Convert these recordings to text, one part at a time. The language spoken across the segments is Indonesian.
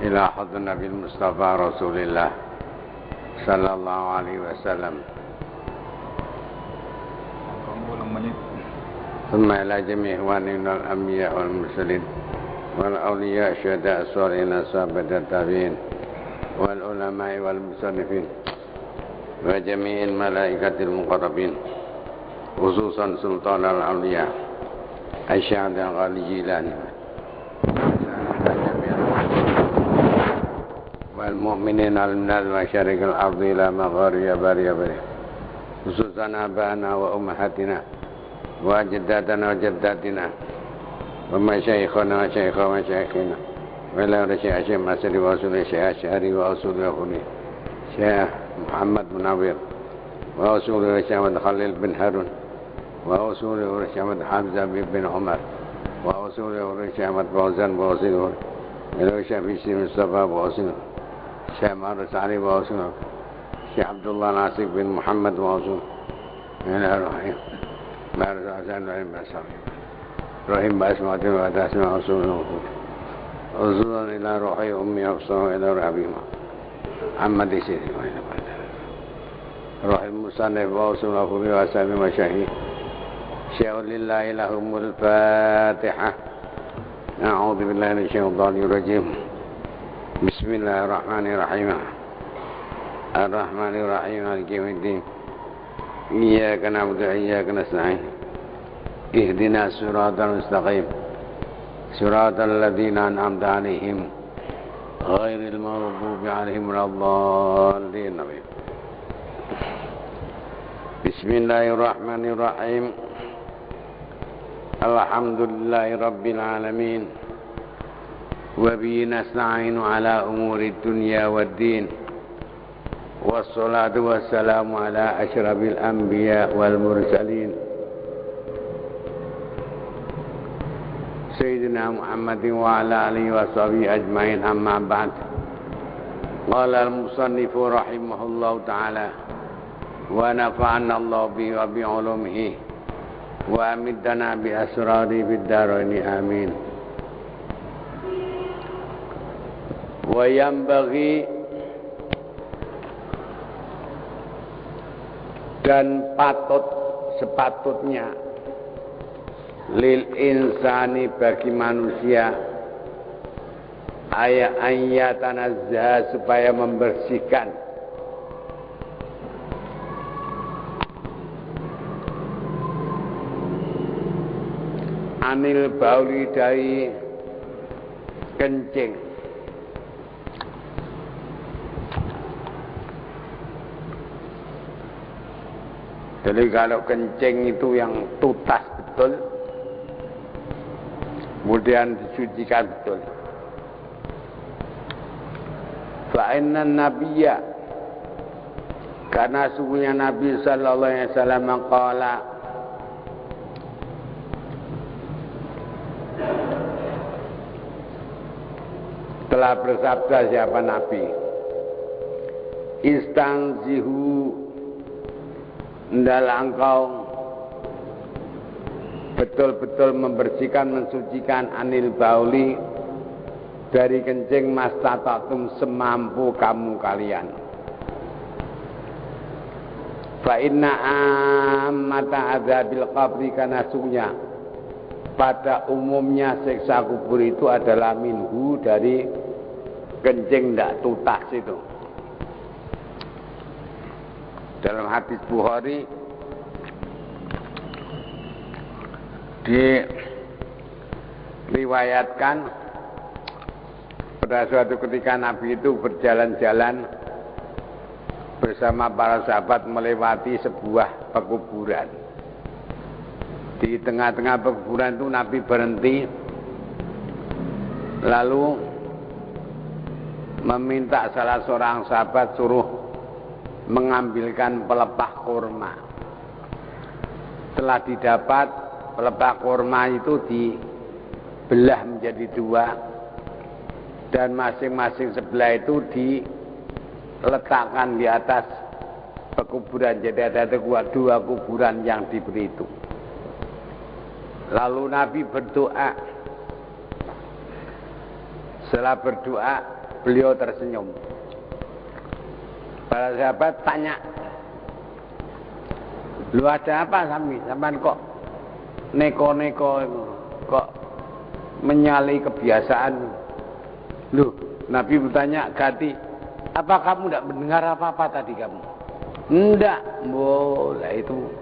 إلى حضن النبي المصطفى رسول الله صلى الله عليه وسلم ثم إلى جميع إخواننا الأنبياء والمرسلين والأولياء الشهداء الصالحين الصحابة التابعين والعلماء والمصنفين وجميع الملائكة المقربين خصوصا سلطان الأولياء الشيخ الغالي الجيلاني والمؤمنين من المشارق الأرض إلى مغارب بريا خصوصا آبائنا وأمهاتنا وأجدادنا وجداتنا ومشايخنا وشيخ ومشايخنا ولا رشيء شيخ مسري وأصول شيخ الشهري وأصول أخوني شيخ محمد منوير وأصول شيخ خليل بن هارون وأصول شيخ حمزة بن عمر وأصول شيخ فوزان وأصول ولو شيخ بشير مصطفى وأصول شيخ مارس علي وأصول شيخ عبد الله ناصر بن محمد وأصول إلى الرحيم مارس حسن وعلم بأسامي رحيم بأسماء وتسمع أصول أصولا إلى روحي أمي أبصر إلى ربيما محمد سيدي روح المصنف وأصول أخوي وأسامي وشهيد شيء لله لهم الفاتحة أعوذ بالله من الشيطان الرجيم بسم الله الرحمن الرحيم الرحمن الرحيم مالك يوم الدين إياك نعبد وإياك نستعين اهدنا الصراط المستقيم صراط الذين أنعمت عليهم غير المغضوب عليهم ولا الضالين بسم الله الرحمن الرحيم الحمد لله رب العالمين وبه نستعين على أمور الدنيا والدين والصلاة والسلام على أشرف الأنبياء والمرسلين سيدنا محمد وعلى آله وصحبه أجمعين أما بعد قال المصنف رحمه الله تعالى ونفعنا الله به وبعلومه وأمدنا بأسراره في الدارين آمين وينبغي dan sepatutnya lil insani bagi manusia ayatanazzaha supaya membersihkan anil bauli dari kencing. Jadi kalau kencing itu yang tutas betul, kemudian disucikan betul. Fa'inna nabiyya, karena sungguhnya Nabi sallallahu alaihi wasallam qala, telah bersabda siapa Nabi, istangzihu, hendaklah engkau betul-betul membersihkan, mensucikan anil bauli dari kencing mastatatum semampu kamu kalian. Fa inna ammata adzabil qabri, karena sungguhnya pada umumnya siksa kubur itu adalah minhu, dari kencing tidak tutas itu. Dalam hadis Bukhari diriwayatkan pada suatu ketika Nabi itu berjalan-jalan bersama para sahabat melewati sebuah pekuburan. Di tengah-tengah pekuburan itu Nabi berhenti, lalu meminta salah seorang sahabat suruh mengambilkan pelepah kurma. Setelah didapat, pelepah kurma itu dibelah menjadi dua, dan masing-masing sebelah itu diletakkan di atas pekuburan. Jadi ada dua kuburan yang diberi itu. Lalu Nabi berdoa. Setelah berdoa, Beliau tersenyum. Para sahabat tanya, lu ada apa sampean kok neko-neko, kok menyalahi kebiasaan? Lu, Nabi bertanya, ganti, apa kamu tidak mendengar apa-apa tadi kamu? Enggak, boleh itu.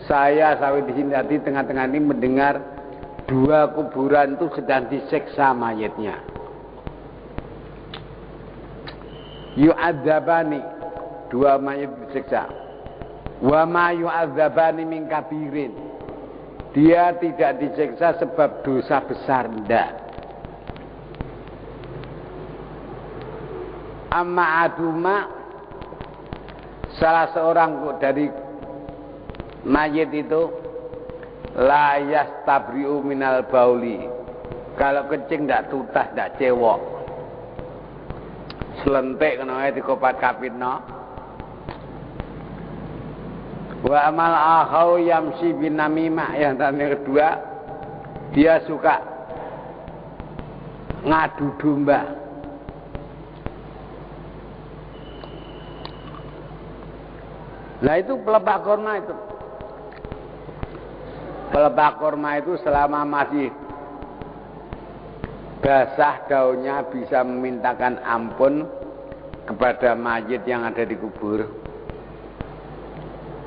Saya sampai di sini tadi tengah-tengah ini mendengar 2 kuburan itu sedang disiksa mayatnya. Yu'adzabani, 2 mayat disiksa. Wa ma yu'adzabani min kabirin. Dia tidak disiksa sebab dosa besar, enggak. Amma aduma, salah seorang dari mayit itu la yastabri'u minal bauli. Kalau kencing ndak tutah, ndak cewok. Selentik kena ae dikopat kapitno. Wa amal akhau yamsi bin namimah, yang kedua dia suka ngadu domba. Nah itu pelepah korma itu. Pelepah korma itu selama masih basah daunnya bisa memintakan ampun kepada mayit yang ada di kubur.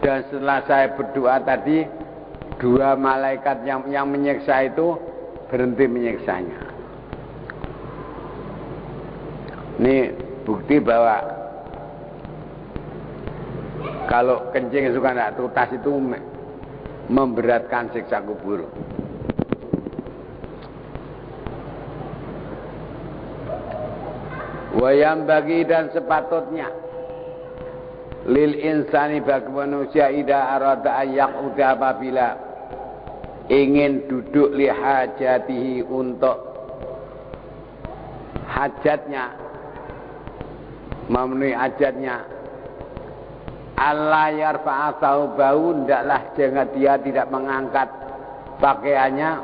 Dan setelah saya berdoa tadi, 2 malaikat yang menyiksa itu berhenti menyiksanya. Ini bukti bahwa kalau kencing suka tidak tuntas itu memberatkan siksa kubur. Wayam bagi dan sepatutnya lil insani bagi manusia ida arada ayak udah apabila ingin duduk li hajatihi untuk hajatnya, memenuhi hajatnya, Allah yarfa'a thawbahu, ndaklah jangan dia tidak mengangkat pakaiannya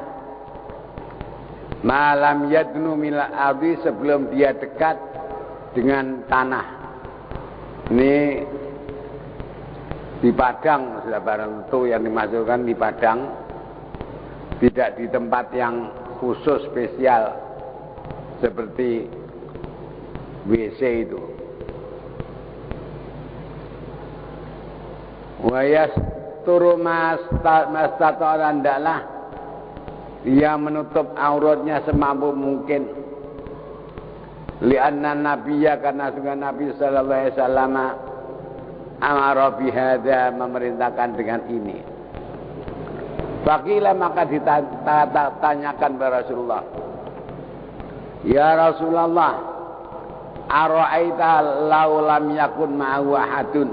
malam yadnu mil ardi, sebelum dia dekat dengan tanah. Ini di padang sudah barang itu yang dimasukkan di padang, tidak di tempat yang khusus spesial seperti WC itu. Wayas turu mastatoran, ndaklah dia menutup auratnya semampu mungkin. Lianna nabiyya, karena sungguh Nabi sallallahu alaihi wasallam amara bihadza, memerintahkan dengan ini. Faqila, maka ditanyakan kepada Rasulullah, ya Rasulullah, ara'aita law lam yakun ma'ahu ahadun,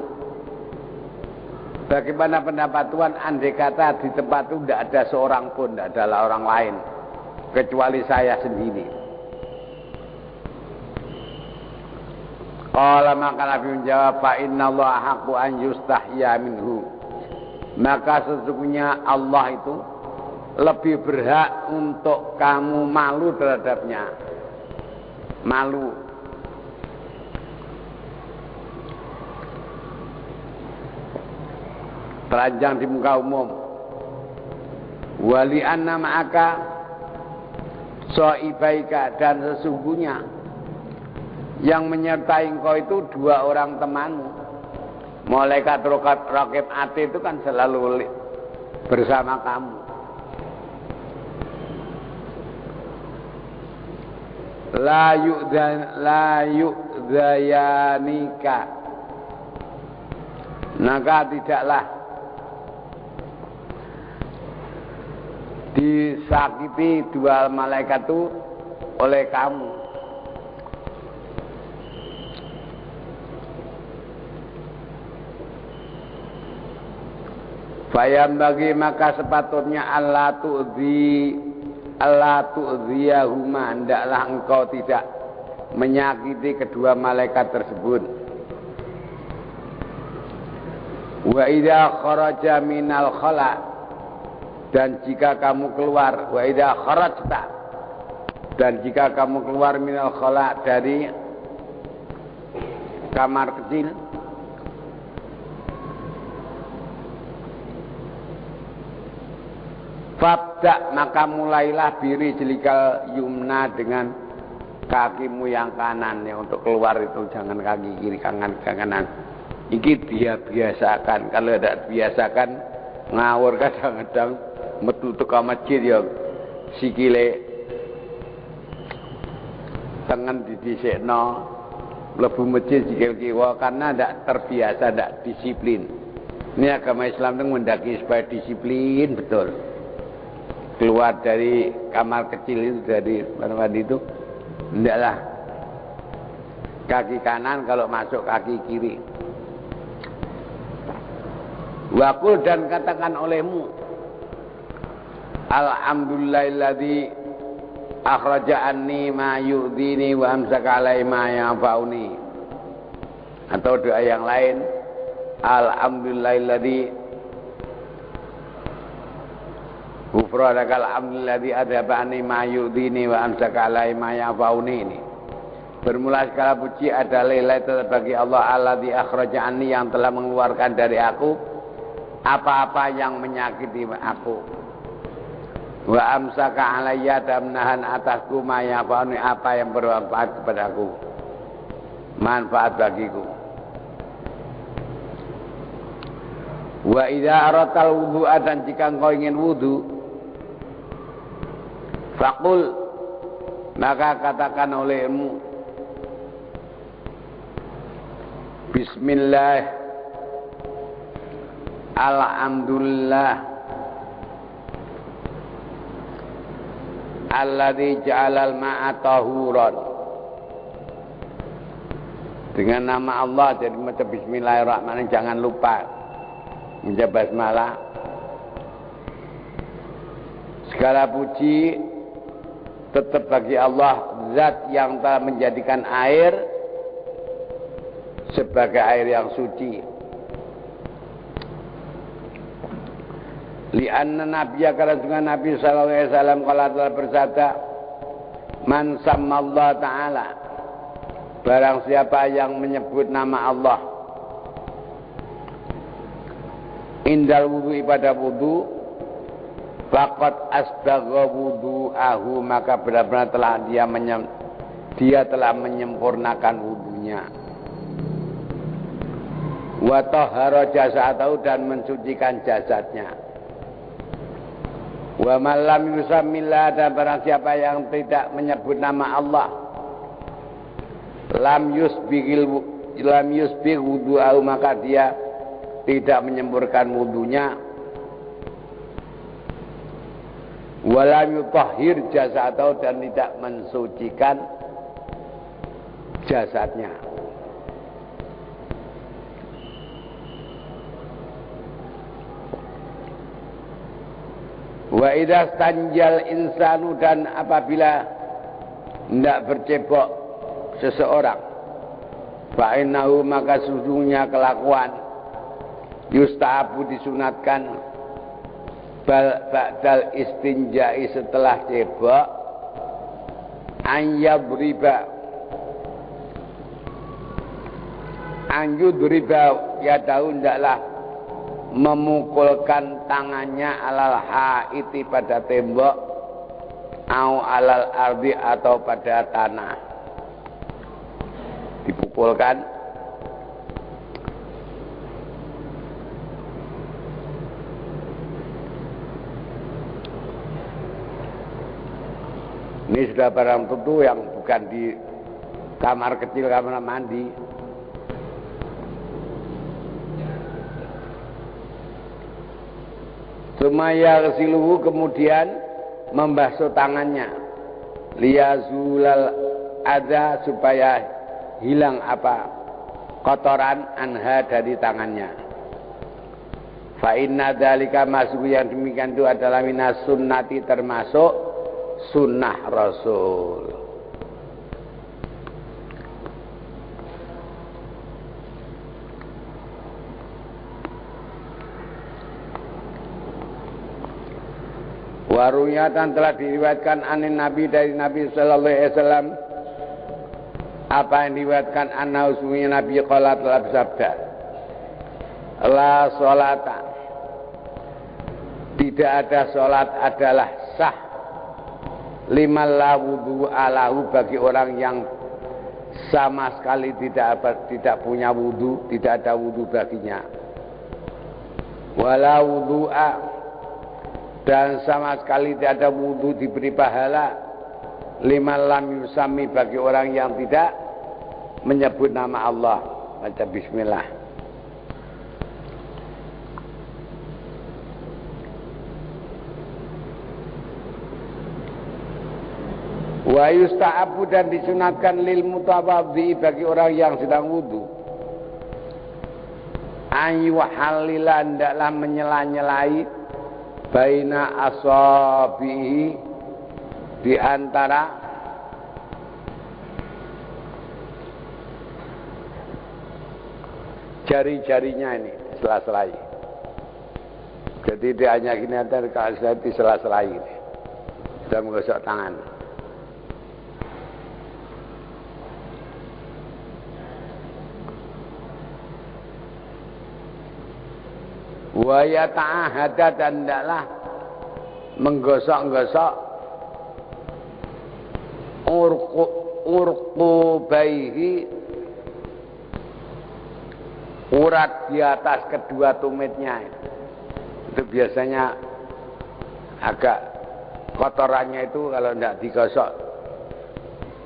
bagaimana pendapat Tuhan andai kata di tempat itu tidak ada seorang pun, tidak ada orang lain kecuali saya sendiri. Qala, maka Nabi menjawab, fa innallaha haqqu an yustahya minhu, maka sesungguhnya Allah itu lebih berhak untuk kamu malu terhadapnya. Malu. Telanjang di muka umum. Wali anna ma'aka so'ibaika, dan sesungguhnya yang menyertai engkau itu 2 orang temanmu. Malaikat raqib atid itu kan selalu bersama kamu. La yu'dzayanika, maka tidaklah disakiti 2 malaikat itu oleh kamu. Fayam bagi, maka sepatutnya Allah tu'ziyahuma, hendaklah engkau tidak menyakiti kedua malaikat tersebut. Wa idza kharaja minal khala, dan jika kamu keluar, wa idza kharajta, dan jika kamu keluar minal khala, dari kamar kecil. Fabda, maka mulailah biri jelikal yumna dengan kakimu yang kanan ya, untuk keluar itu jangan kaki kiri kanan. Iki dia biasakan, kalau tidak biasakan ngawur kadang-kadang metu teka masjid ya sikile tengen didhisikno mlebu masjid sikil kiwa karena tidak terbiasa, tidak disiplin. Ini agama Islam itu mendaki supaya disiplin betul. Keluar dari kamar kecil itu, dari mandi itu hendaklah kaki kanan, kalau masuk kaki kiri. Waqul, dan katakan olehmu, alhamdulillahilladzi akhraja anni ma yu'dini wa amsaka alai ma yanfa'uni. Atau doa yang lain, alhamdulillahilladzi ghufranaka alhamdulilladzi adhaba anni ma yu'dini wa amsaka alai ma yanfa'uni. Ini bermula segala puji adalah lillahi bagi Allah alladzi akhraja anni, yang telah mengeluarkan dari aku apa-apa yang menyakiti aku, wa amsaka alayya, dan menahan atasku ma yanfa'uni, apa yang bermanfaat kepadaku, manfaat bagiku. Wa idza aratal wudu'a, dan jika engkau ingin wudu, faqul, maka katakan olehmu, bismillah, alhamdulillah, alladzi ja'alal ma'a tahuran. Dengan nama Allah, jadi macam bismillahirrahmanirrahim, jangan lupa membaca basmalah. Segala puji tetap bagi Allah, zat yang telah menjadikan air sebagai air yang suci. Li'anna nabiyya, karena dengan Nabi sallallahu alaihi wasallam kala telah bersabda, man sammallah ta'ala, barang siapa yang menyebut nama Allah indal wudu, pada wudu, faqad asbagha wudu'ahu, maka benar-benar telah dia telah menyempurnakan wudunya. Wa tahhara jasadahu, dan mensucikan jasadnya. Wa man lam yusammillah, dan barang siapa yang tidak menyebut nama Allah, lam yusbigh wudu'ahu, maka dia tidak menyempurnakan wudunya. Walam yutahhir jasadahu, dan tidak mensucikan jasadnya. Wa idza stanjal insanu, dan apabila hendak bercebok seseorang, fa innahu, maka sesungguhnya kelakuan, yustahabu, disunatkan, ba'dal istinja'i, setelah cebok, an yudriba yadahu, hendaklah memukulkan tangannya, alal haiti, pada tembok, au alal ardi, atau pada tanah, dipukulkan. Ini sudah barang tentu yang bukan di kamar kecil, kamar mandi. Sumaya siluhu, kemudian membasuh tangannya, liyazulal adza, supaya hilang apa kotoran, anha, dari tangannya. Fa inna dzalika, masuk yang demikian itu adalah minas sunnati, termasuk sunnah Rasul. Warunyatan, telah diriwayatkan anin Nabi, dari Nabi sallallahu alaihi wasallam, Apa yang diriwayatkan anna usmunya Nabi qala telah bersabda, la sholata, tidak ada sholat adalah sah liman la wudu alahu, bagi orang yang sama sekali tidak punya wudu, tidak ada wudu baginya. Wala wudu'a, dan sama sekali tidak ada wudu diberi pahala liman lam yusami, bagi orang yang tidak menyebut nama Allah, baca bismillah. Wa yusta'abu, dan disunatkan lil mutawaddi, bagi orang yang sedang wudu, ayu halila, hendaklah menyela-nyelai baina asabihi, di antara jari-jarinya ini, sela-selai. Jadi dia hanya gini, antara kalau di sela-selai ini, sudah menggosok tangan. Wa yata'ahada, dan hendaklah menggosok-gosok urqubaihi, urat di atas kedua tumitnya. Itu biasanya agak kotorannya itu kalau tidak digosok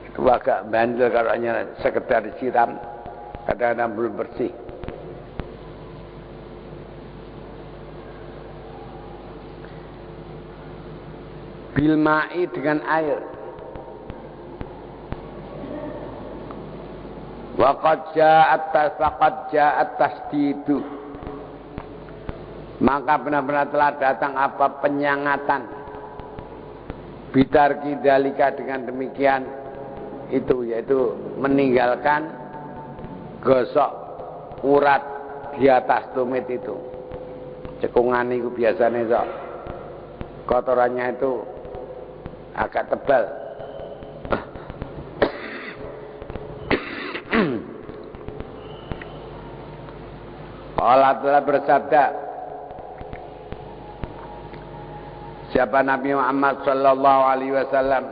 itu agak bandel, kalau hanya sekedar disiram kadang-kadang belum bersih. Bilma'i, dengan air. Waqad ja'at tasdidu, maka benar-benar telah datang apa penyangatan, bitarki dalika, dengan demikian itu, yaitu meninggalkan gosok urat di atas tumit itu. Cekungan itu biasanya sok kotorannya itu agak tebal. Allah telah bersabda, siapa Nabi Muhammad sallallahu alaihi wasallam,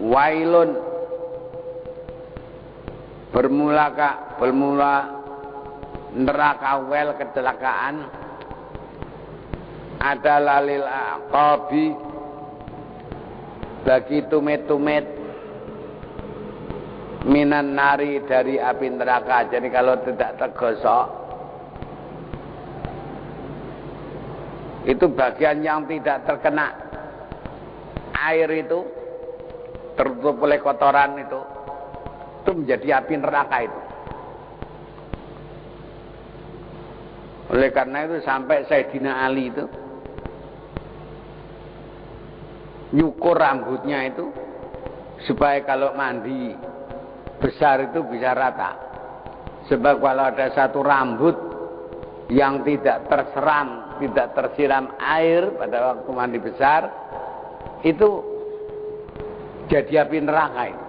wailun, bermula neraka, wel, kecelakaan, adalah lil aqabi, bagi tumit-tumit, minan nari, dari api neraka. Jadi kalau tidak tergosok, itu bagian yang tidak terkena air itu, tertutup oleh kotoran itu menjadi api neraka itu. Oleh karena itu sampai Sayyidina Ali itu nyukur rambutnya itu supaya kalau mandi besar itu bisa rata. Sebab kalau ada satu rambut yang tidak tersiram air pada waktu mandi besar, itu jadi api neraka itu.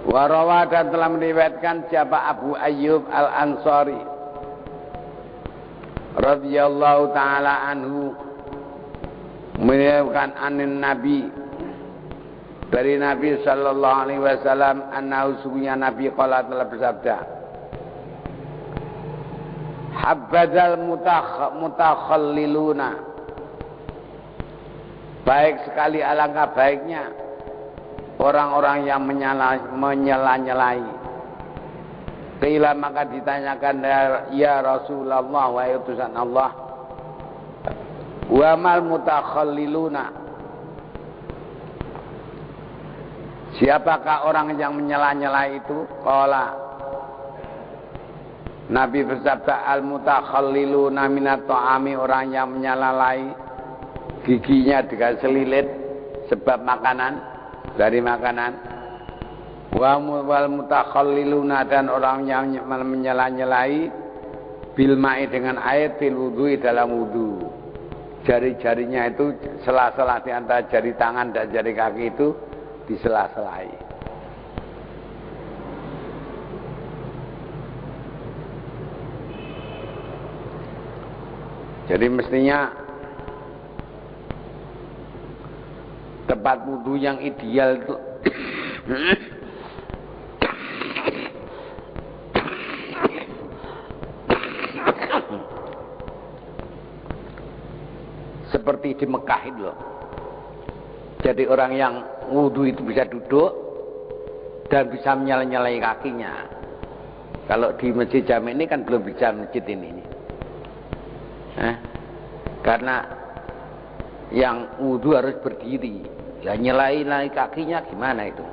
Warawa, dan telah meriwayatkan siapa Abu Ayyub Al-Ansari radhiyallahu taala anhu, meriwayatkan anin Nabi, dari Nabi sallallahu alaihi wasallam, annahu, sungguhnya Nabi qala, telah bersabda, habbadzal mutakhalliluna, baik sekali, alangkah baiknya orang-orang yang menyela-nyelai. Qila, maka ditanyakan, ya Rasulullah, wahai utusan Allah, wa mal mutakhalliluna, siapakah orang yang menyela-nyelai itu? Qala, Nabi bersabda, al mutakhalliluna minat ta'ami, orang yang menyela-nyelai giginya dengan selilit sebab makanan, dari makanan. Wal mutakhalliluna, dan orang yang menyela-nyelai bil ma'i dengan air fil wudu'i dalam wudu. Jari-jarinya itu sela-sela di antara jari tangan dan jari kaki itu disela-selai. Jadi mestinya tempat wudu yang ideal itu seperti di Mekah itu loh. Jadi orang yang wudu itu bisa duduk dan bisa menyala-nyalai kakinya. Kalau di Masjid Jami ini kan belum bisa masjid ini. Karena yang wudu harus berdiri, ya nyelai kakinya gimana itu?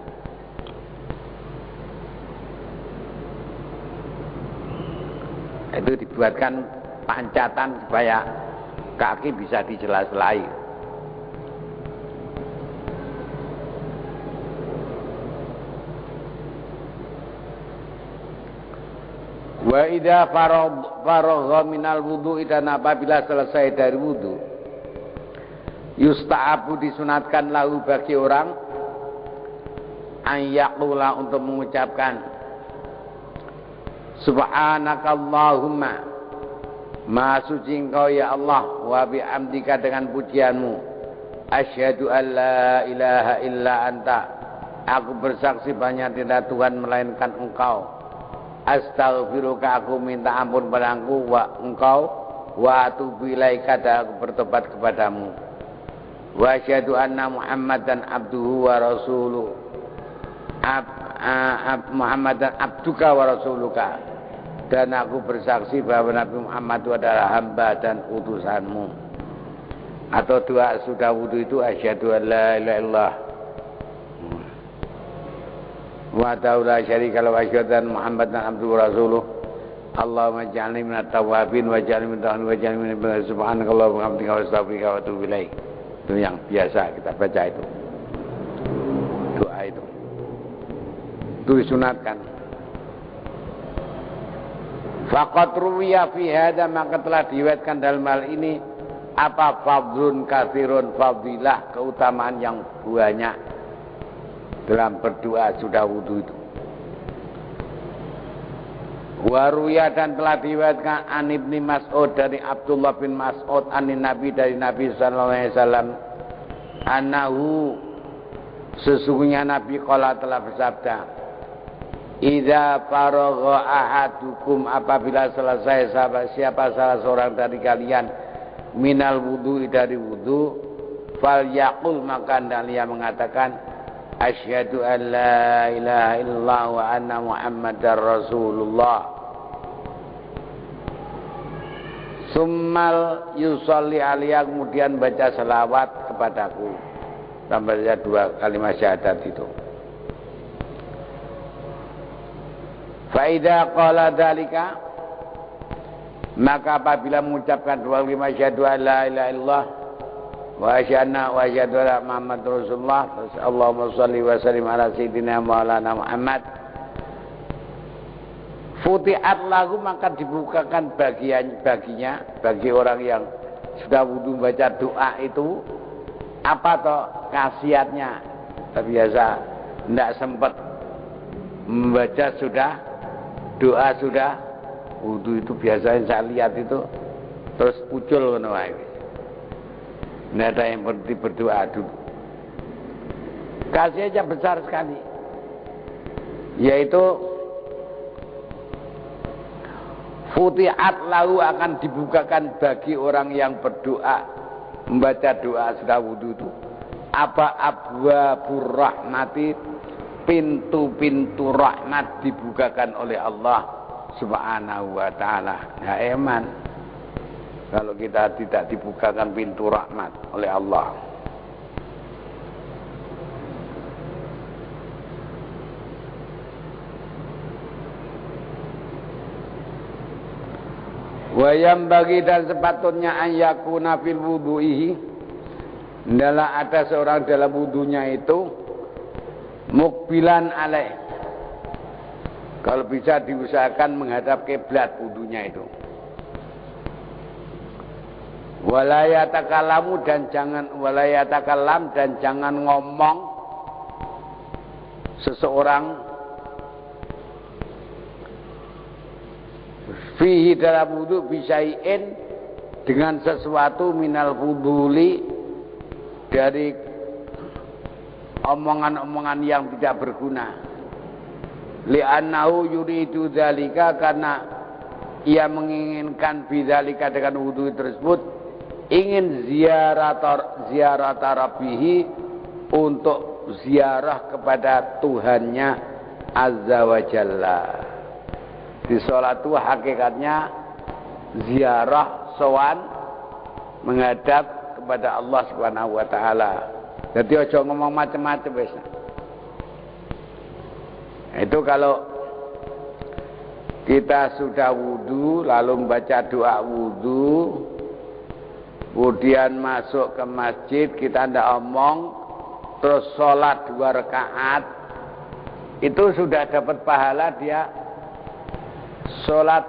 Itu dibuatkan pancatan supaya kaki bisa disela-selai. Wa idza faragha minal wudu'i, dan apabila selesai dari wudu, yusta'abu disunatkan lahu bagi orang ayyaqula untuk mengucapkan subhanakallahumma, maha suci engkau ya Allah, wa bihamdika dengan pujianmu, asyhadu an la ilaha illa anta, aku bersaksi banyak tidak Tuhan melainkan engkau, astaghfiruka, aku minta ampun padaku engkau, wa atubu ilaika, dan aku bertobat kepadamu, wa asyhadu anna Muhammadan abduhu wa rasuluh, Muhammadan abduka wa rasuluka, dan aku bersaksi bahwa Nabi Muhammad itu adalah hamba dan utusanmu. Atau doa sudah wudu itu asyhadu an la ilaha illallah wa la syarika lahu wa asyhadu anna Muhammadan abduhu wa rasuluh, Allahumma ij'alni minat tawwabin wa ij'alni minat tawwabin wa ij'alni minat tawwabin, subhanakallahumma wa bihamdika wa astaghfiruka wa atubu ilaik. Itu yang biasa kita baca itu. Doa itu disunatkan. Faqad ruwiya fi hadza, maka telah diriwayatkan dalam hal ini apa fadlun katsirun, fadilah keutamaan yang banyak dalam berdoa sudah wudu itu. Wa ruwiya, dan telah diriwayatkan an Ibnu Mas'ud dari Abdullah bin Mas'ud anin Nabi, dari Nabi sallallahu alaihi wasallam, annahu, sesungguhnya Nabi qala telah bersabda, idza faragha ahadukum, apabila selesai siapa salah seorang dari kalian minal wudu, dari wudu, falyaqul, maka hendaknya mengatakan asyhadu an la ilaha illallah wa anna Muhammadar Rasulullah, summal yusolli alaiya, kemudian baca selawat kepadaku, sampai 2 kalimat syahadat itu. Fa idza qala dzalika, maka apabila mengucapkan 2 kalimat asyhadu an la ilaha illallah wa asyhadu anna Muhammadar Rasulullah, Allahumma shalli wa sallim ala sayyidina maulana Muhammad, futihat lahu, maka dibukakan baginya, bagi orang yang sudah wudu baca doa itu, apa toh khasiatnya. Biasa tidak sempat membaca doa sudah wudu itu, biasanya saya lihat itu terus muncul ngono wae. Tidak ada yang berhenti berdoa dulu. Khasiatnya besar sekali, yaitu futihat lahu, akan dibukakan bagi orang yang berdoa membaca doa sudah wudu itu apa abwabur rahmati, pintu-pintu rahmat dibukakan oleh Allah Subhanahu wa ta'ala. Ya eman kalau kita tidak dibukakan pintu rahmat oleh Allah. Wayam bagi, dan sepatutnya ayyakuna fil wudu'ihi, adalah ada seorang dalam wudunya itu mukbilan alaih, kalau bisa diusahakan menghadap kiblat wudunya itu. Wala yatakallamu dan jangan ngomong seseorang fihi dalam wudu bisyai'in dengan sesuatu minal fuduli dari omongan-omongan yang tidak berguna. Li'annahu yuridu dzalika karena ia menginginkan bidzalika dengan wudu tersebut ingin ziarah rabbihi untuk ziarah kepada Tuhannya Azza wa Jalla. Di sholat itu hakikatnya ziarah sowan menghadap kepada Allah Subhanahu wa taala. Jadi aja ngomong macam-macam wis. Itu kalau kita sudah wudu lalu membaca doa wudu, kemudian masuk ke masjid, kita tidak omong, terus sholat 2 rakaat, itu sudah dapat pahala dia sholat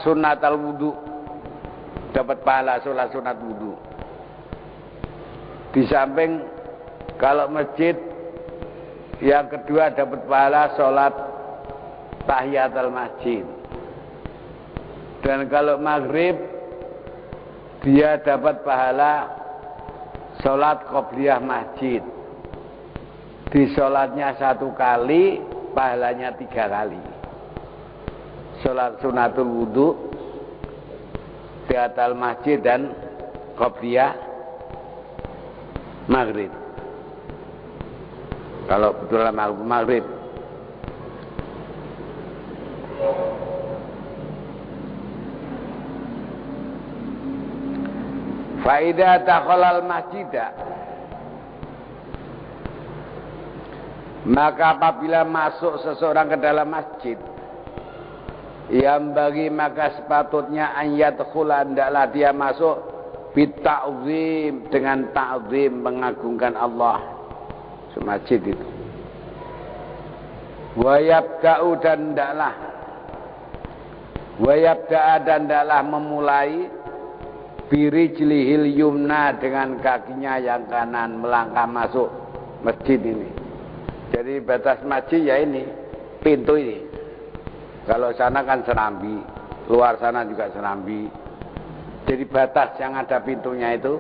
sunat al-wudu, dapat pahala sholat sunat wudu. Di samping kalau masjid yang kedua dapat pahala sholat tahiyatul masjid. Dan kalau maghrib dia dapat pahala sholat qobliyah masjid. Di sholatnya 1 kali, pahalanya 3 kali. Sholat sunatul wudu, tahiyatul masjid dan qobliyah maghrib. Kalau betul maghrib. Faidah takhalal masjidah, maka apabila masuk seseorang ke dalam masjid, yang bagi maka sepatutnya ayat khula, hendaklah dia masuk bita'zim, dengan ta'zim, mengagungkan Allah masjid itu. Wayabda'u dan hendaklah memulai birijlihil yumna, dengan kakinya yang kanan melangkah masuk masjid ini. Jadi batas masjid ya ini, pintu ini. Kalau sana kan serambi, luar sana juga serambi. Jadi batas yang ada pintunya itu,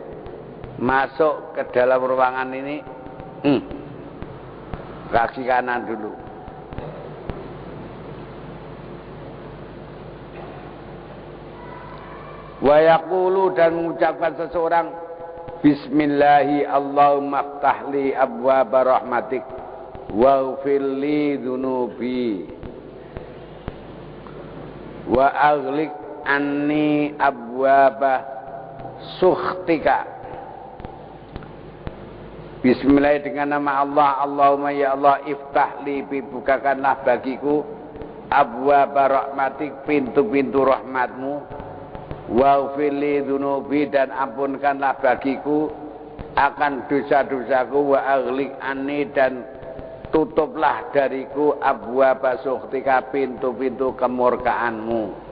masuk ke dalam ruangan ini, kaki kanan dulu. Wa yaqulu, dan mengucapkan seseorang, bismillahi Allahumma ftahli abwaba rahmatik waghfirli dzunubi wa aghliq anni abwaba sukhtika. Bismillah, dengan nama Allah. Allahumma ya Allah, iftahli, bukakanlah bagiku abwaba rahmatik, pintu-pintu rahmatmu, waghfirli dzunubi, dan ampunkanlah bagiku akan dosa-dosaku, wa aghliq anni, dan tutuplah dariku abwaba sukhtika, pintu-pintu kemurkaanmu.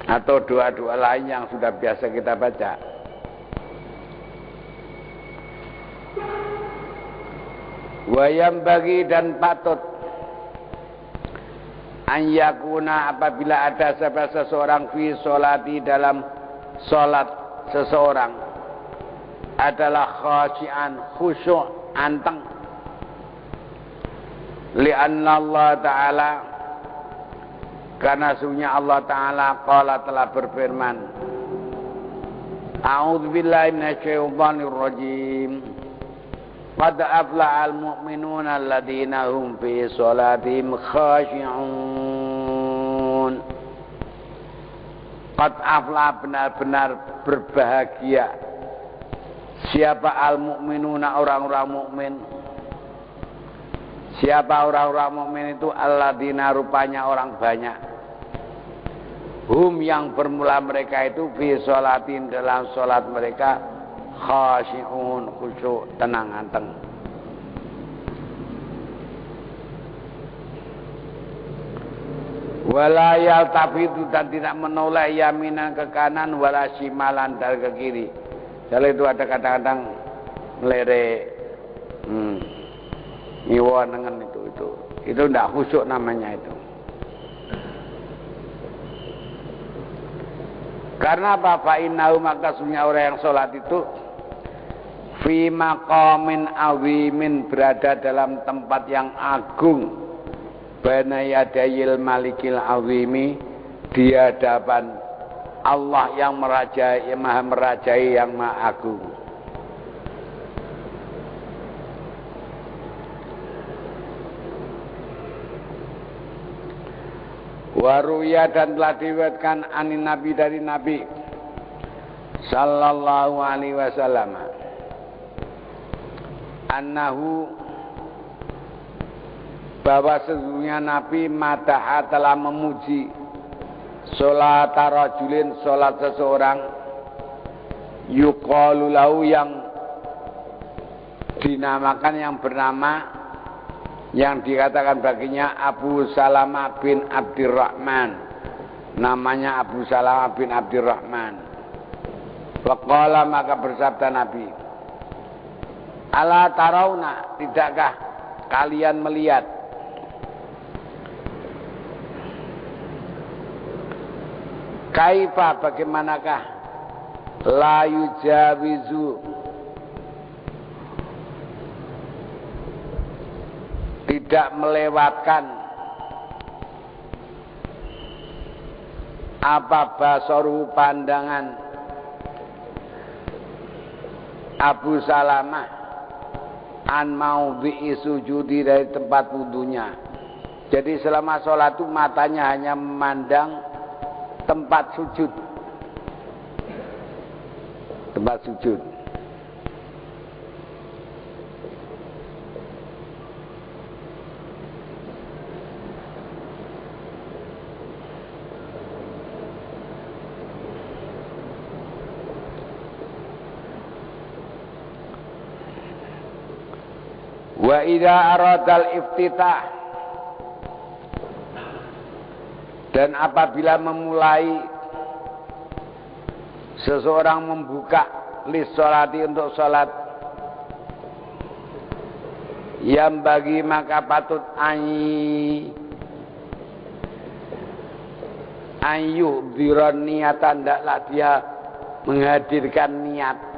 Atau doa-doa lain yang sudah biasa kita baca. Wayam bagi, dan patut anyakuna, apabila ada seseorang fi sholati, dalam sholat seseorang adalah khasyian, khusyuk, anteng. Lianna Allah Ta'ala, karena sesungguhnya Allah Ta'ala qala, telah berfirman, a'udzubillahi minasyaitonir rajim, qad aflahal mu'minuna alladzina hum fi sholatihim khashi'un. Qad aflah, benar-benar berbahagia siapa al-mu'minuna, orang-orang mukmin. Siapa orang-orang mukmin itu? Alladzina, rupanya orang banyak. Hum, yang bermula mereka itu, fi sholatin, dalam sholat mereka, khasyi'un, khusyuk, tenang, anteng. Wala yaltafitu dan tidak menoleh yaminan ke kanan wala shimalan dan ke kiri. Kalau itu ada kadang-kadang melere ngiwa dengan itu tidak khusyuk namanya itu. Karena apa? Fa innahu maka sesungguhnya orang yang sholat itu fi maqamin azimin berada dalam tempat yang agung. Baina yadayil malikil azimi di hadapan Allah yang merajai, yang maha merajai, yang maha agung. Waruya dan telah diriwayatkan anin Nabi dari Nabi sallallahu alaihi wasallam annahu bahwa sesungguhnya Nabi madaha telah memuji sholat rajulin sholat seseorang yuqalu lahu yang dinamakan yang bernama yang dikatakan baginya Abu Salamah bin Abdurrahman, namanya Abu Salamah bin Abdurrahman. Waqala maka bersabda Nabi, ala tarawna tidakkah kalian melihat kaifa bagaimanakah la yujawizu tidak melewatkan apa basaru pandangan Abu Salamah an maudhi'i sujudi dari tempat wudunya. Jadi selama sholat itu matanya hanya memandang tempat sujud. Tempat sujud. Wa idza aradal iftitah dan apabila memulai seseorang membuka lis sholati untuk sholat yang bagi maka patut ayu diron niatan tidaklah dia menghadirkan niat.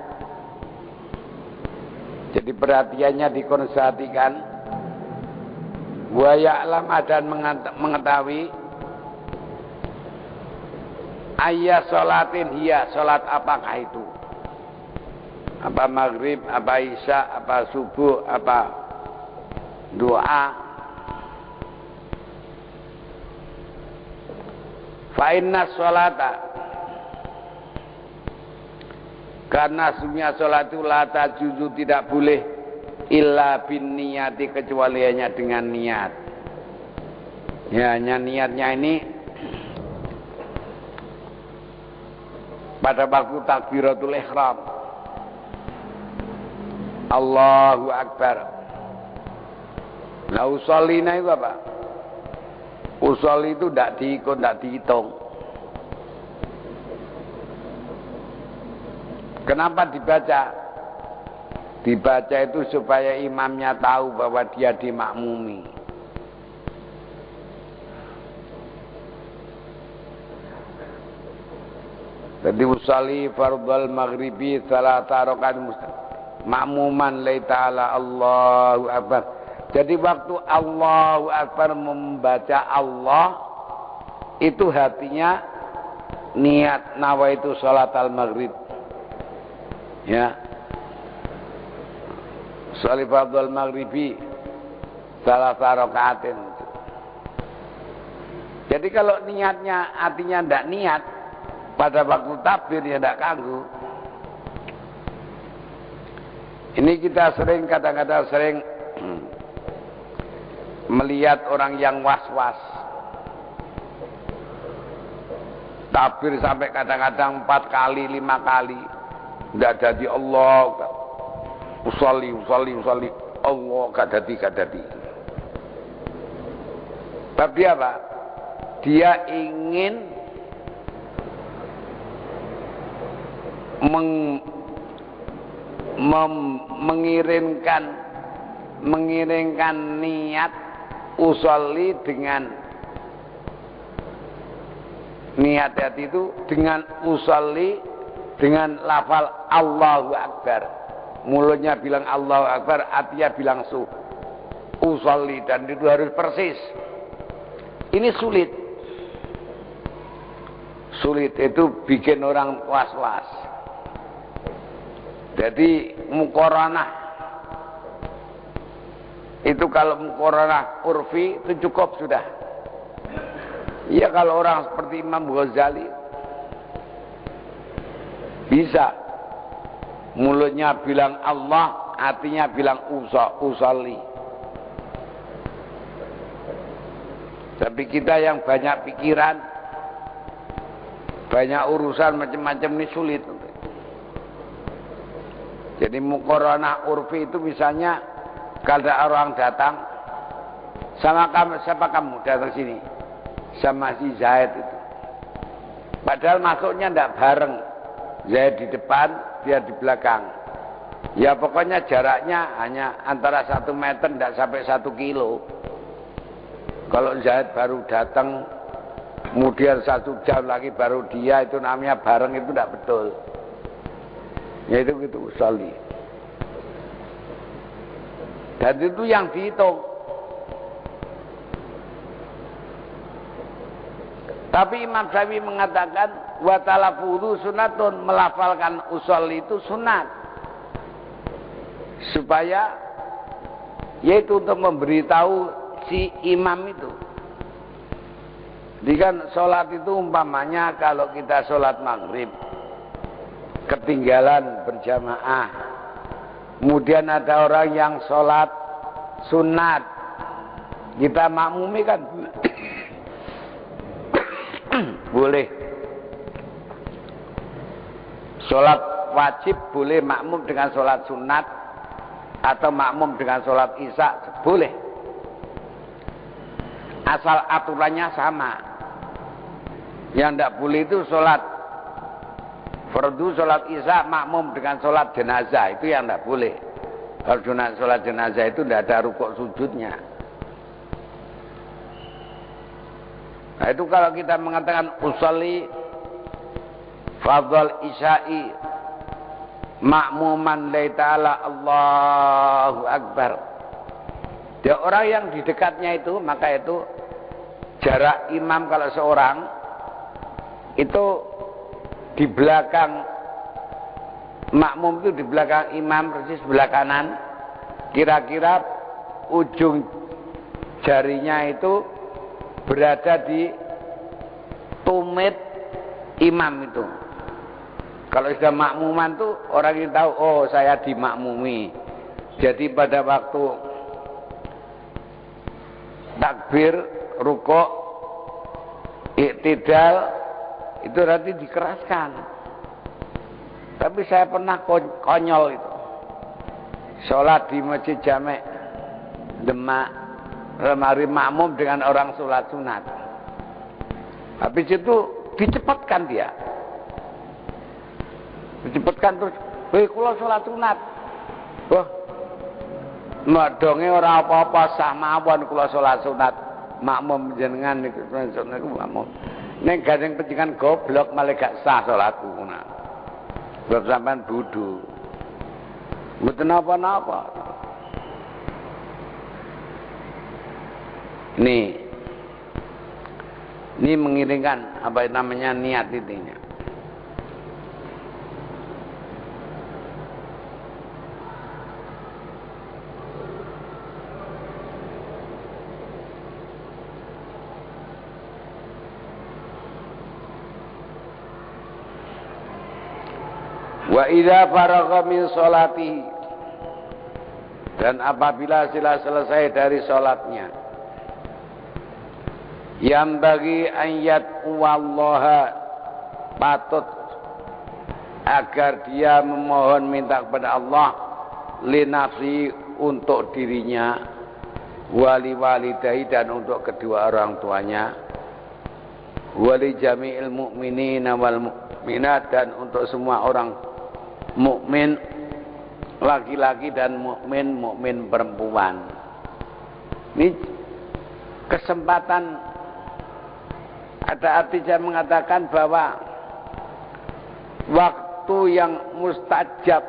Jadi perhatiannya dikonsentrasikan wa ya'lam dan mengetahui ayya sholatin hiya sholat apakah itu, apa maghrib, apa isya, apa subuh, apa doa. Fa inna sholata karena sesungguhnya sholat itu la tajuzu tidak boleh illa bin niyati kecuali hanya dengan niat. Ya, hanya niatnya ini pada waktu takbiratul ihram Allahu Akbar. Nah usolina itu apa? Usol itu tidak diikut, tidak dihitung. Kenapa dibaca? Dibaca itu supaya imamnya tahu bahwa dia dimakmumi. Jadi usolli fardhal maghribi salata rakaat makmuman la ta'ala Allahu Akbar. Jadi waktu Allahu Akbar membaca Allah itu hatinya niat nawaitu salat al-maghrib. Ya. Sholli fardhal maghribi salata rakaatin. Jadi kalau niatnya artinya ndak niat pada waktu takbir ya ndak ganggu. Ini kita sering kadang-kadang sering melihat orang yang was-was. Takbir sampai kadang-kadang 4 kali, 5 kali. Tidak jadi Allah. Usolli. Allah gak jadi. Bab dia apa? dia ingin mengiringkan niat usolli dengan niat hati itu dengan usolli dengan lafal Allahu Akbar. Mulutnya bilang Allahu Akbar, hatinya bilang usolli, dan itu harus persis. Ini sulit. Sulit itu bikin orang was-was. Jadi muqaranah itu, kalau muqaranah urfi itu cukup sudah. Ya kalau orang seperti Imam Ghazali bisa mulutnya bilang Allah, hatinya bilang usolli. Tapi kita yang banyak pikiran, banyak urusan macam-macam, ini sulit. Jadi muqaranah urfi itu misalnya kalau orang datang, siapa kamu datang sini? Sama si Zaid itu. Padahal masuknya tidak bareng. Zaid di depan, dia di belakang. Ya pokoknya jaraknya hanya antara 1 meter, tidak sampai 1 kilo. Kalau Zaid baru datang, kemudian 1 jam lagi baru dia, itu namanya bareng, itu tidak betul. Ya itu gitu usolli. Dan itu yang dihitung. Tapi Imam Syafi'i mengatakan wa talafudzu sunatun, melafalkan usolli itu sunat. Supaya yaitu untuk memberitahu si imam itu. Jadi kan sholat itu umpamanya kalau kita sholat maghrib ketinggalan berjamaah, kemudian ada orang yang sholat sunat, kita makmumi kan boleh. Sholat wajib boleh makmum dengan sholat sunat, atau makmum dengan sholat isya boleh, asal aturannya sama. Yang tidak boleh itu sholat fardu, sholat isya makmum dengan sholat jenazah, itu yang tidak boleh. Kalau sholat jenazah itu tidak ada rukuk sujudnya. Nah itu kalau kita mengatakan usolli fardhul isya'i makmuman la ta'ala Allahu Akbar, dia orang yang di dekatnya itu, maka itu jarak imam kalau seorang itu di belakang makmum, itu di belakang imam persis sebelah kanan, kira-kira ujung jarinya itu berada di tumit imam itu. Kalau sudah makmuman tuh orang yang tahu, oh saya dimakmumi. Jadi pada waktu takbir, rukuk, iktidal itu nanti dikeraskan. Tapi saya pernah konyol itu. Sholat di Masjid Jamek Demak, lemari makmum dengan orang sholat sunat. Habis itu dicepatkan dia. Dicepatkan terus, kula sholat sunat. Wah, madonge ora apa-apa, sah mawon kula sholat sunat. Makmum jenengan niku makmum. Ning gandeng penjenengan goblok malah gak sah sholatku ngono. Sebab sampean bodho. Mboten napa-napa. Ini mengiringkan apa namanya niat intinya. Wa idza faragha min sholatihi, dan apabila telah selesai dari sholatnya, yang bagi ayat wallaha, patut agar dia memohon minta kepada Allah li nafsi, untuk dirinya, wali walidai, dan untuk kedua orang tuanya, wali jami'il mu'minina wal mu'minat, dan untuk semua orang mukmin laki-laki dan mukmin perempuan. Ini kesempatan, ada arti saya mengatakan bahwa waktu yang mustajab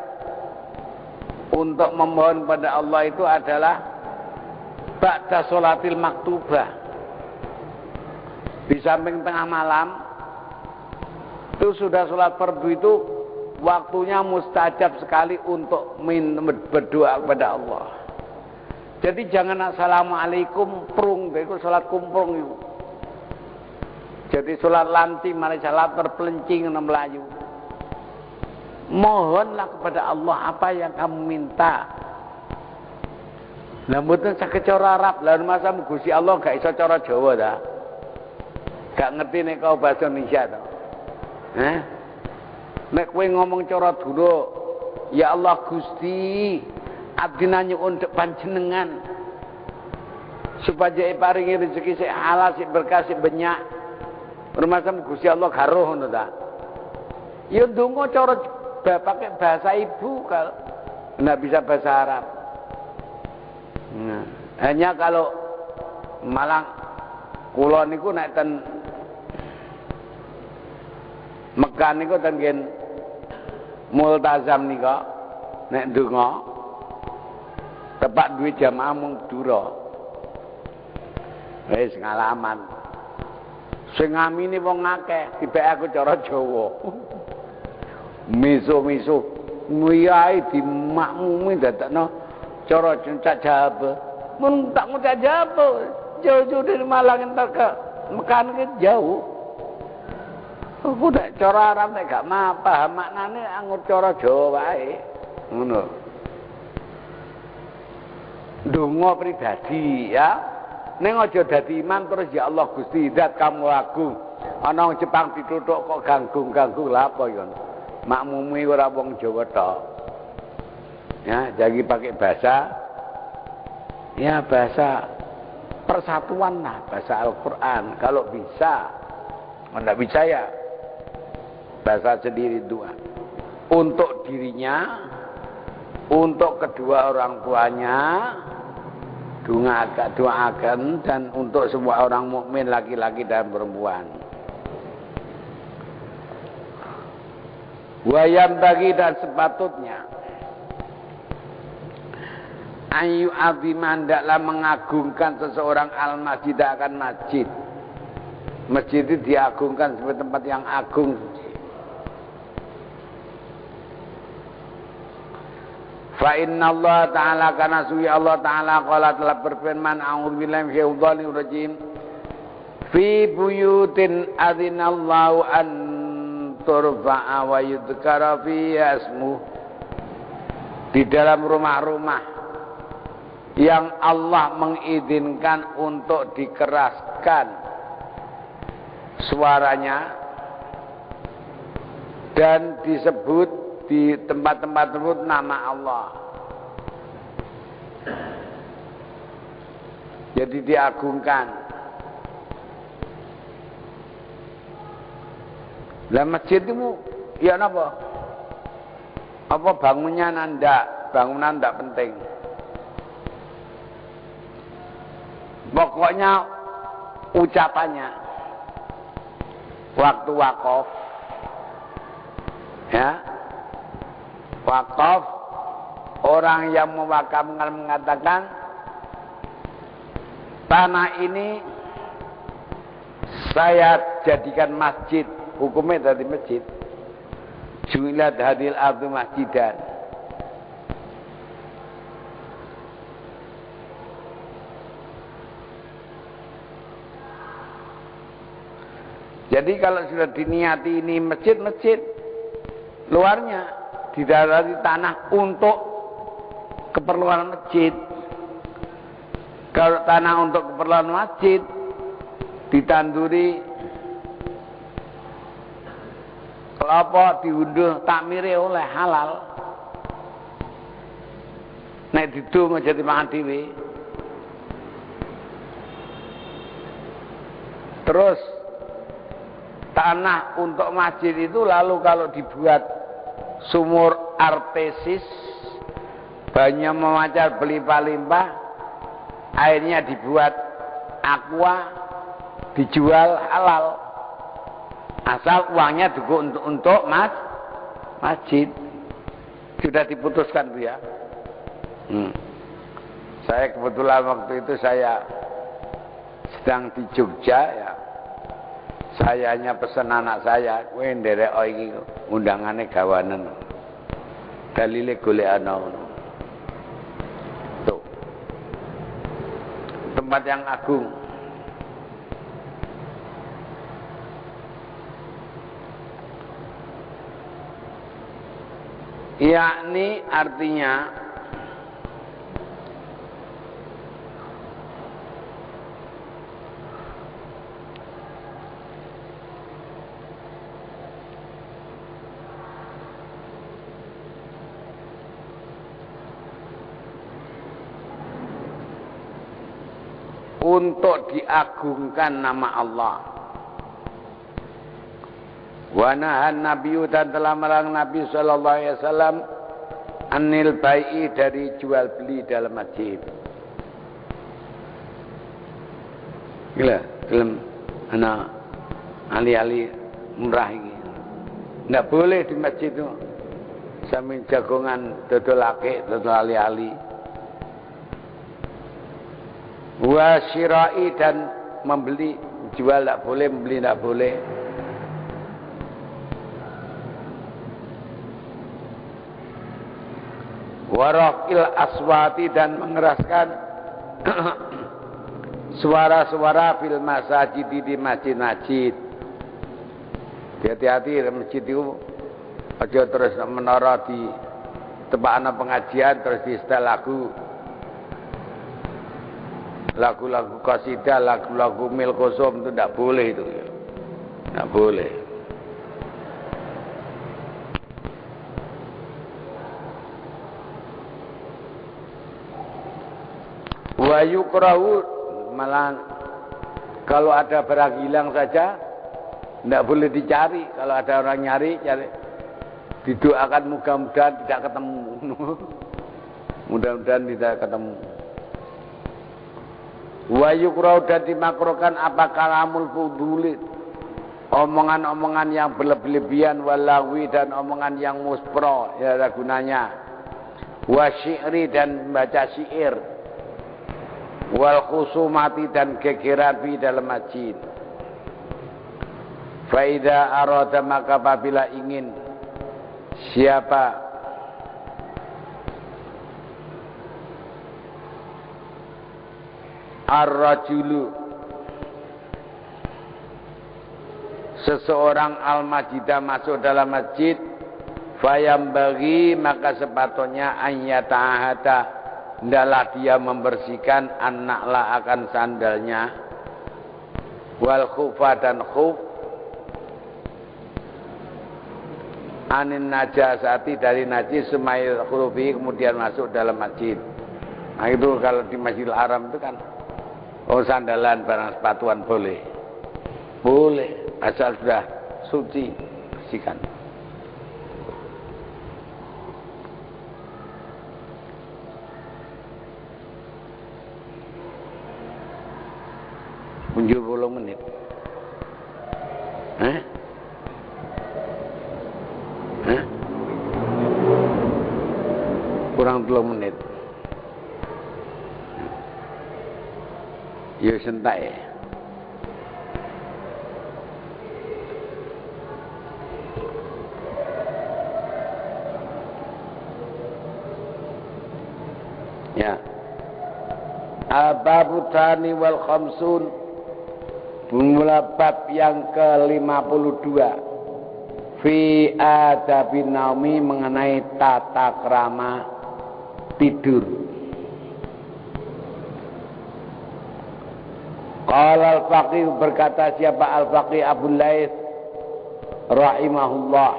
untuk memohon pada Allah itu adalah ba'da sholatil maktubah. Di samping tengah malam itu sudah sholat fardu, itu waktunya mustajab sekali untuk berdoa kepada Allah. Jadi jangan assalamualaikum prung, itu sholat kumprung itu. Jadi sholat lanti mari salat terpelencing nang melayu. Mohonlah kepada Allah apa yang kamu minta. Lah mboten saged cara Arab, lah masa Gusti Allah gak iso cara Jawa ta? Gak ngerti nek kau bahasa Indonesia to. Nek kowe ngomong cara dulu, ya Allah Gusti, abdina nyuwun panjenengan supaya paringi rezeki sing halal, sing berkah, sing banyak. Rumasam Gusti Allah karo ngono ta. Ya ndonga cara pakai bahasa ibu kalau enggak bisa bahasa Arab. Nah, hanya kalau Malang kula niku nek ten Mekah niku ten ngen multazam nika nek ndonga tepak duwe jamaah mung dura. Wis ngalaman. Sing ngamini wong akeh, tibek aku cara Jawa. Miso-miso muyai di makmumi dadakno cara cak Jawa. Mun tak ngucap Jawa, jauh-jauh dari Malang entar ke Mekah iki jauh. Aku nek cara Arab nek gak paham maknane anggere cara Jawa wae. Ngono. Donga pribadi ya. Ning aja dadi imam terus ya Allah Gusti zat kamu agung. Ana wong Jepang dituthuk kok ganggung-ganggung lha apa ya. Makmumi ora wong Jawa tok. Ya, jadi pakai bahasa ya bahasa persatuan lah, bahasa Al-Qur'an kalau bisa. Kalau enggak bisa ya bahasa sendiri doa. Untuk dirinya, untuk kedua orang tuanya, doakan, dan untuk semua orang mukmin laki-laki dan perempuan. Wayam bagi dan sepatutnya ayu aziman daklah mengagungkan seseorang al-masjid akan masjid. Masjid itu diagungkan sebagai tempat yang agung. Fa inna Allah Ta'ala kana suwi Allah Ta'ala qala telah berfirman a'udzubillahi minasyaitonir rajim fi buyutin adzinallahu an turfa'a wa yudhkara fiha ismuh, di dalam rumah-rumah yang Allah mengizinkan untuk dikeraskan suaranya dan disebut di tempat-tempat tersebut nama Allah. Jadi diagungkan. Lah masjid itu ya napa? Apa bangunnya ndak? Bangunan ndak penting. Pokoknya ucapannya. Waktu wakaf. Ya. Wakaf, orang yang mewakafkan mengatakan tanah ini saya jadikan masjid, hukumnya dari masjid. Ju'ilat hadil ardu masjidan. Jadi kalau sudah diniati ini masjid-masjid, luarnya didalami tanah untuk keperluan masjid. Kalau tanah untuk keperluan masjid ditanduri kelapa diunduh takmire oleh halal. Nek didung aja dimangan dhewe. Terus tanah untuk masjid itu lalu kalau dibuat sumur artesis, banyak memancar berlimpah-limpah, airnya dibuat aqua, dijual halal, asal uangnya juga untuk masjid. Sudah diputuskan tuh ya. Saya kebetulan waktu itu saya sedang di Jogja ya. Saya hanya pesan anak saya, kowe nderek iki undangane gawanen. Dalile golek ana ngono. Tuh. Tempat yang agung. Yakni artinya untuk diagungkan nama Allah. Wa nahan nabiyyu dan telah melarang Nabi sallallahu alaihi wasallam anil bai'i dari jual beli dalam masjid. Gila, film anak ali-ali murah ini. Tidak boleh di masjid itu sambil jagongan dodol akeh, dodol ali-ali. Wa syira'i dan membeli, jual tidak boleh, membeli tidak boleh. Waraqil aswati dan mengeraskan suara-suara fil masajid di masjid-masjid. Hati-hati masjid itu aja terus menara di tempat anak pengajian terus di setel lagu-lagu qasidah, lagu-lagu mil kosum itu tidak boleh itu ya. Tidak boleh. Wa yukrahu, malah kalau ada barang hilang saja tidak boleh dicari. Kalau ada orang nyari, didoakan mudah-mudahan tidak ketemu. Mudah-mudahan tidak ketemu. Wa yukrahu dan dimakruhkan apa kalamul fuduli, omongan-omongan yang berlebihan, walawi dan omongan yang muspro, ya ada gunanya. Wa syi'ri dan membaca syair. Wal khusumati dan gegeran di dalam masjid. Faida arada maka apabila ingin siapa ar-rajulu seseorang al-majidah masuk dalam masjid, fayam bagi maka sepatutnya ayyata'ahata hendaklah dia membersihkan anaklah akan sandalnya, wal khufa dan khuf, anin najasati dari najis, semail khurufi kemudian masuk dalam masjid. Nah itu kalau di Masjidil Haram itu kan sandalan barang sepatuan boleh, asal sudah suci bersihkan. Punjul 10 menit. Kurang 10 menit. Ya sentak ya. Ya. Al-babu tsani wal khamsun. Mula bab yang ke-52 fi adabin naumi mengenai tata krama tidur. Qala al-faqih berkata siapa al-faqih Abu Laits rahimahullah,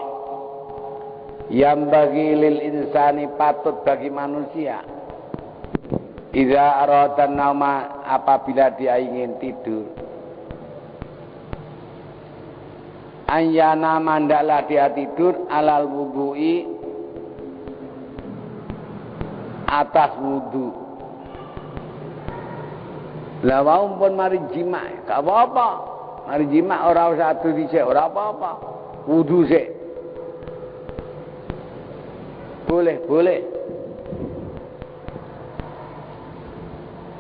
yang bagi lil insani patut bagi manusia idza arada nauma apabila dia ingin tidur Anyana mandaklah dia tidur alal wudu'i atas wudu. Lah wau pun mari jima, gak apa-apa. Mari jima ora usah adu dhisik, ora apa-apa. Wudu sik. Boleh, boleh.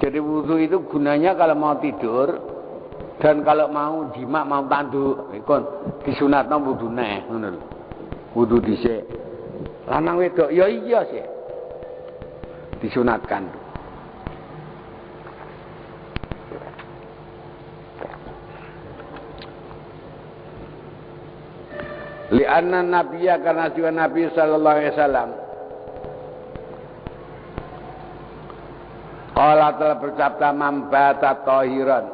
Jadi wudu itu gunanya kalau mau tidur. Dan kalau mau jima, mau tanduk, ikon disunatno wudune, ngono lho. Wudu dhisik. Lanang wedok ya iya sih. Disunatkan. Li'anna nabiyya karena siwa Nabi sallallahu alaihi wasallam qala telah bersabda mambata tahiran.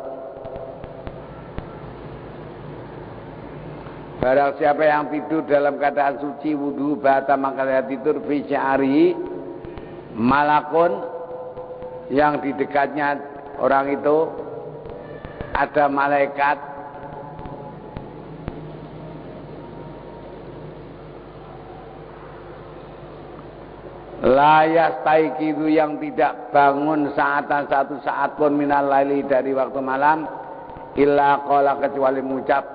Barang siapa yang tidur dalam keadaan suci wudu bata maka dia tidur fi sya'ri malakun yang di dekatnya orang itu ada malaikat la yastaiqidu yang tidak bangun saatan satu saat pun minal laili dari waktu malam illa qala kecuali mengucap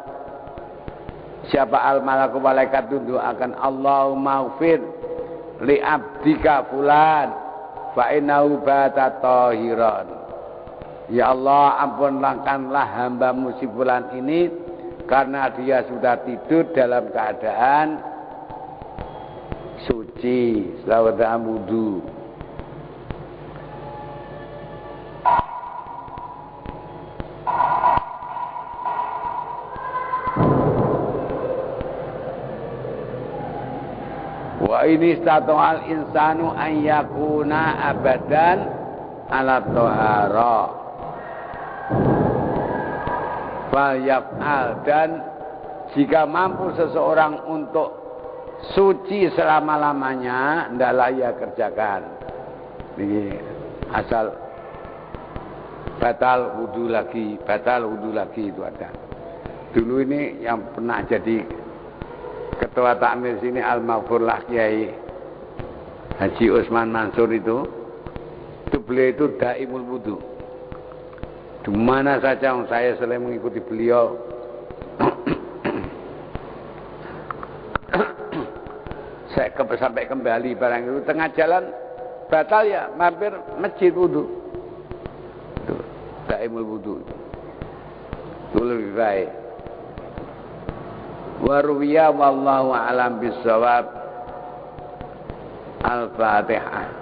siapa al malaku malaikat tunduk akan Allahumma ghfir li abdika fulan fa innahu bata tahiran. Ya Allah ampunkanlah hambamu si fulan ini karena dia sudah tidur dalam keadaan suci selawat wudu. Wa ini stato'al insanu an yakuna abadan ala tohara fal yaf'al, dan jika mampu seseorang untuk suci selama-lamanya hendaklah ia kerjakan. Ini asal batal wudu lagi itu ada. Dulu ini yang pernah jadi ketua takmir sini al-maghfurlah Kiai Haji Usman Mansur itu beliau itu daimul wudu. Di mana saja saya selain mengikuti beliau saya sampai kembali barang itu tengah jalan batal ya mampir masjid wudu. Itu daimul wudu. Itu lebih baik. Waruwiya wallahu alam bisawab. Al-Fatihah.